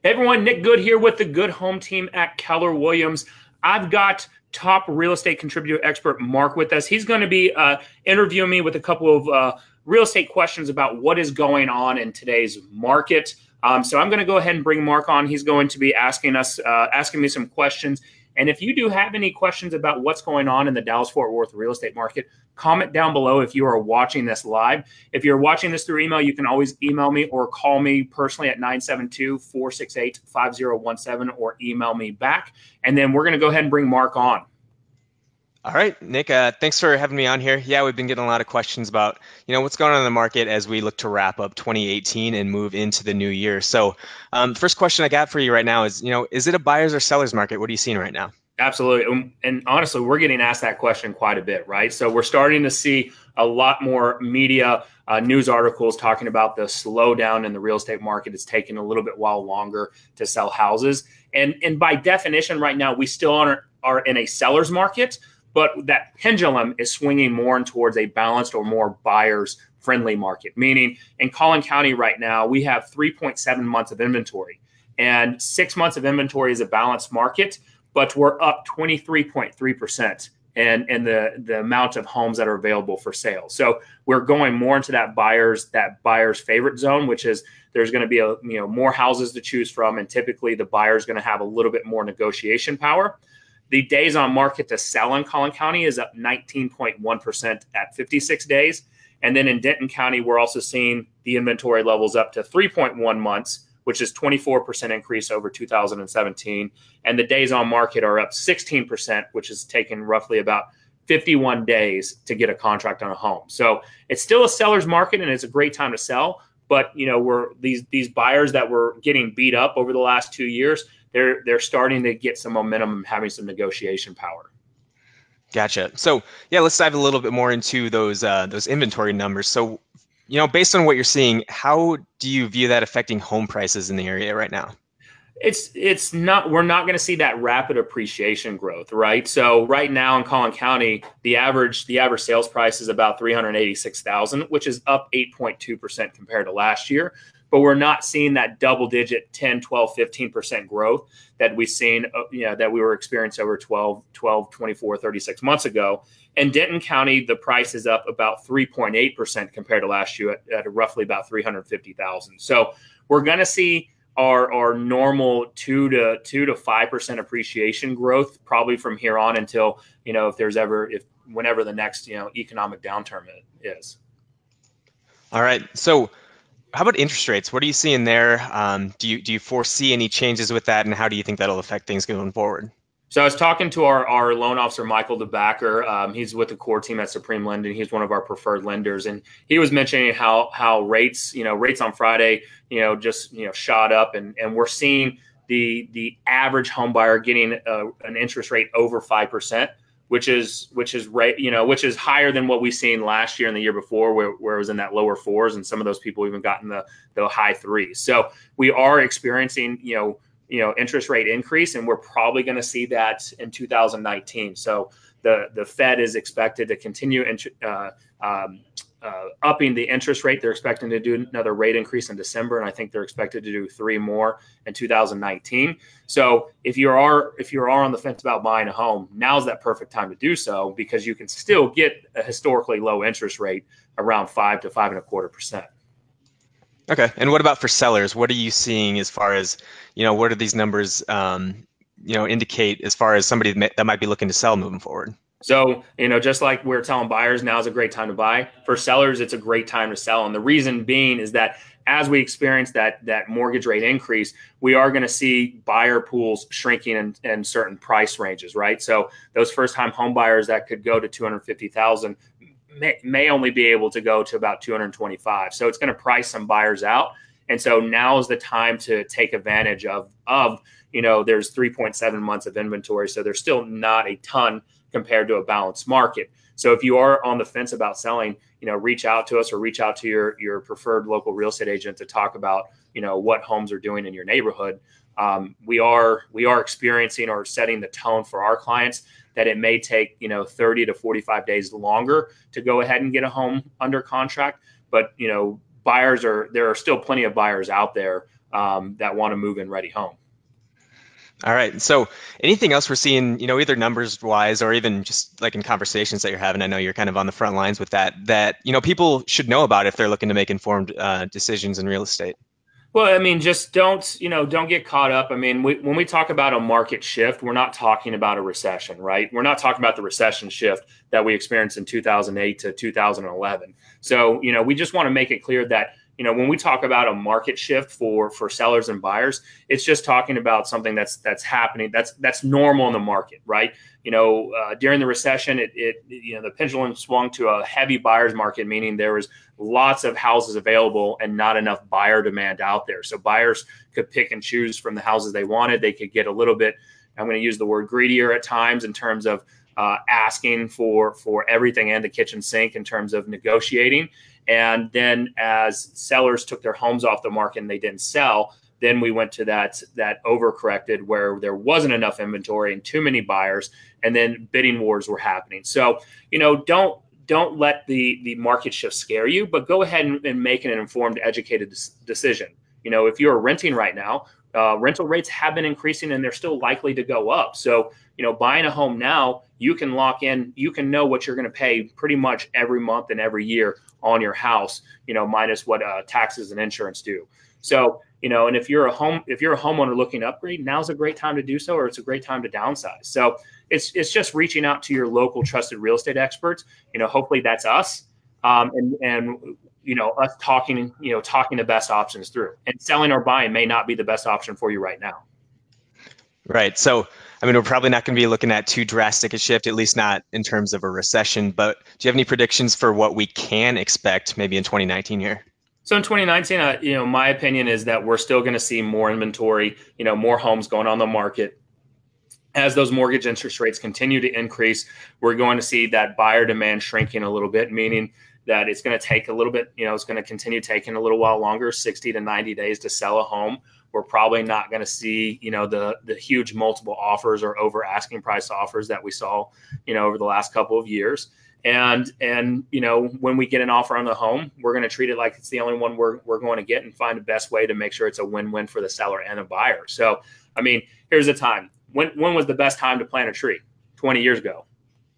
Hey everyone, Nick Good here with the Good Home team at Keller Williams. I've got top real estate contributor expert Mark with us. He's going to be interviewing me with a couple of real estate questions about what is going on in today's market. So I'm going to go ahead and bring Mark on. He's going to be asking me some questions. And if you do have any questions about what's going on in the Dallas-Fort Worth real estate market, comment down below if you are watching this live. If you're watching this through email, you can always email me or call me personally at 972-468-5017 or email me back. And then we're going to go ahead and bring Mark on. All right, Nick, thanks for having me on here. Yeah, we've been getting a lot of questions about, what's going on in the market as we look to wrap up 2018 and move into the new year. So first question I got for you right now is, is it a buyer's or seller's market? What are you seeing right now? Absolutely. And honestly, we're getting asked that question quite a bit, right? So we're starting to see a lot more media news articles talking about the slowdown in the real estate market. It's taking a little bit while longer to sell houses. And by definition, right now, we still are in a seller's market, but that pendulum is swinging more towards a balanced or more buyers-friendly market, meaning in Collin County right now, we have 3.7 months of inventory, and 6 months of inventory is a balanced market, but we're up 23.3% in the amount of homes that are available for sale. So we're going more into that buyer's favorite zone, which is there's going to be more houses to choose from, and typically the buyer is going to have a little bit more negotiation power. The days on market to sell in Collin County is up 19.1% at 56 days. And then in Denton County, we're also seeing the inventory levels up to 3.1 months, which is 24% increase over 2017. And the days on market are up 16%, which is taken roughly about 51 days to get a contract on a home. So it's still a seller's market, and it's a great time to sell. But we're these buyers that were getting beat up over the last 2 years, they're starting to get some momentum and having some negotiation power. Gotcha. So yeah, let's dive a little bit more into those inventory numbers. So, based on what you're seeing, how do you view that affecting home prices in the area right now? It's not, we're not going to see that rapid appreciation growth, right? So right now in Collin County, the average sales price is about $386,000, which is up 8.2% compared to last year. But we're not seeing that double-digit 10, 12, 15% growth that we've seen, that we were experiencing over 12, 24, 36 months ago. In Denton County, the price is up about 3.8% compared to last year at roughly about $350,000. So we're going to see our normal 2 to 5% appreciation growth probably from here on until, whenever the next, economic downturn is. All right. So how about interest rates? What are you seeing there? Do you foresee any changes with that, and how do you think that'll affect things going forward? So I was talking to our loan officer, Michael DeBacker. He's with the core team at Supreme Lending. He's one of our preferred lenders, and he was mentioning how rates on Friday, just shot up, and we're seeing the average home buyer getting an interest rate over 5%. Which is higher than what we've seen last year and the year before, where it was in that lower 4s, and some of those people even got in the high 3s. So we are experiencing interest rate increase, and we're probably going to see that in 2019. So the Fed is expected to continue upping the interest rate. They're expecting to do another rate increase in December, and I think they're expected to do 3 more in 2019. So if you are on the fence about buying a home, now's that perfect time to do so, because you can still get a historically low interest rate around 5 to 5.25%. Okay. And what about for sellers? What are you seeing as far as, what do these numbers, indicate as far as somebody that might be looking to sell moving forward? So, just like we're telling buyers, now is a great time to buy. For sellers, it's a great time to sell. And the reason being is that as we experience that mortgage rate increase, we are going to see buyer pools shrinking in certain price ranges, right? So those first-time home buyers that could go to $250,000 may only be able to go to about $225,000. So it's going to price some buyers out. And so now is the time to take advantage of there's 3.7 months of inventory. So there's still not a ton compared to a balanced market. So if you are on the fence about selling, reach out to us or reach out to your preferred local real estate agent to talk about, what homes are doing in your neighborhood. We are experiencing or setting the tone for our clients that it may take, 30 to 45 days longer to go ahead and get a home under contract. But, there are still plenty of buyers out there that want to move in ready home. All right. So anything else we're seeing, either numbers wise or even just like in conversations that you're having, I know you're kind of on the front lines with that people should know about if they're looking to make informed decisions in real estate? Well, I mean, just don't get caught up. I mean, when we talk about a market shift, we're not talking about a recession, right? We're not talking about the recession shift that we experienced in 2008 to 2011. So, we just want to make it clear that, when we talk about a market shift for sellers and buyers, it's just talking about something that's happening. That's normal in the market, right? During the recession, the pendulum swung to a heavy buyer's market, meaning there was lots of houses available and not enough buyer demand out there. So buyers could pick and choose from the houses they wanted. They could get a little bit, I'm going to use the word greedier at times in terms of asking for everything and the kitchen sink in terms of negotiating. And then as sellers took their homes off the market and they didn't sell, then we went to that overcorrected where there wasn't enough inventory and too many buyers, and then bidding wars were happening. So, don't let the market shift scare you, but go ahead and make an informed, educated decision. If you're renting right now, rental rates have been increasing and they're still likely to go up. So, buying a home now, you can lock in, you can know what you're going to pay pretty much every month and every year on your house, minus what taxes and insurance do. So, and if you're a homeowner looking to upgrade, now's a great time to do so, or it's a great time to downsize. So it's just reaching out to your local trusted real estate experts. Hopefully that's us. And us talking the best options through. And selling or buying may not be the best option for you right now. Right. So, we're probably not going to be looking at too drastic a shift, at least not in terms of a recession. But do you have any predictions for what we can expect maybe in 2019 here? So in 2019, my opinion is that we're still going to see more inventory, more homes going on the market. As those mortgage interest rates continue to increase, we're going to see that buyer demand shrinking a little bit, meaning that it's going to take a little bit, it's going to continue taking a little while longer, 60 to 90 days to sell a home. We're probably not going to see, the huge multiple offers or over asking price offers that we saw, over the last couple of years. And when we get an offer on the home, we're going to treat it like it's the only one we're going to get and find the best way to make sure it's a win-win for the seller and a buyer. So, here's the time. When was the best time to plant a tree? 20 years ago.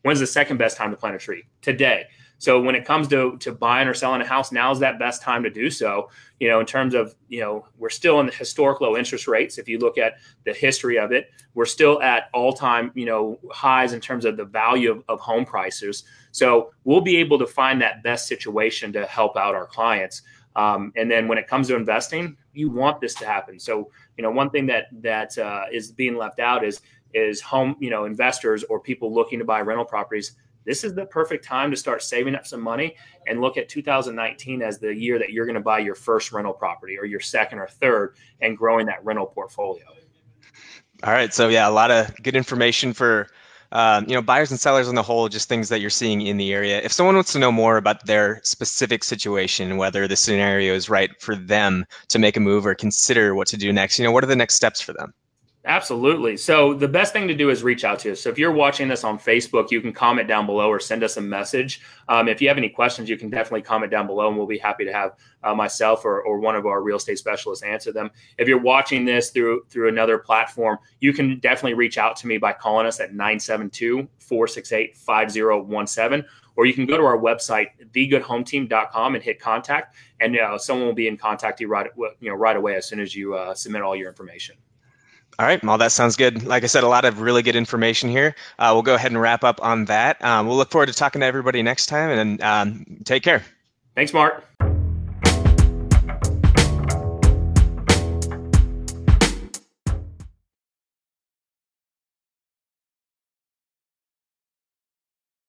When's the second best time to plant a tree? Today. So when it comes to buying or selling a house, now is that best time to do so. In terms of, we're still in the historic low interest rates. If you look at the history of it, we're still at all-time, highs in terms of the value of home prices. So we'll be able to find that best situation to help out our clients. And then when it comes to investing, you want this to happen. So, one thing that is being left out is home, investors or people looking to buy rental properties. This is the perfect time to start saving up some money and look at 2019 as the year that you're going to buy your first rental property or your second or third and growing that rental portfolio. All right. So yeah, a lot of good information for, buyers and sellers on the whole, just things that you're seeing in the area. If someone wants to know more about their specific situation, whether the scenario is right for them to make a move or consider what to do next, what are the next steps for them? Absolutely. So the best thing to do is reach out to us. So if you're watching this on Facebook, you can comment down below or send us a message. If you have any questions, you can definitely comment down below, and we'll be happy to have myself or one of our real estate specialists answer them. If you're watching this through another platform, you can definitely reach out to me by calling us at 972-468-5017, or you can go to our website, thegoodhometeam.com, and hit contact, and someone will be in contact with you right away as soon as you submit all your information. All right. Well, that sounds good. Like I said, a lot of really good information here. We'll go ahead and wrap up on that. We'll look forward to talking to everybody next time, and take care. Thanks, Mark.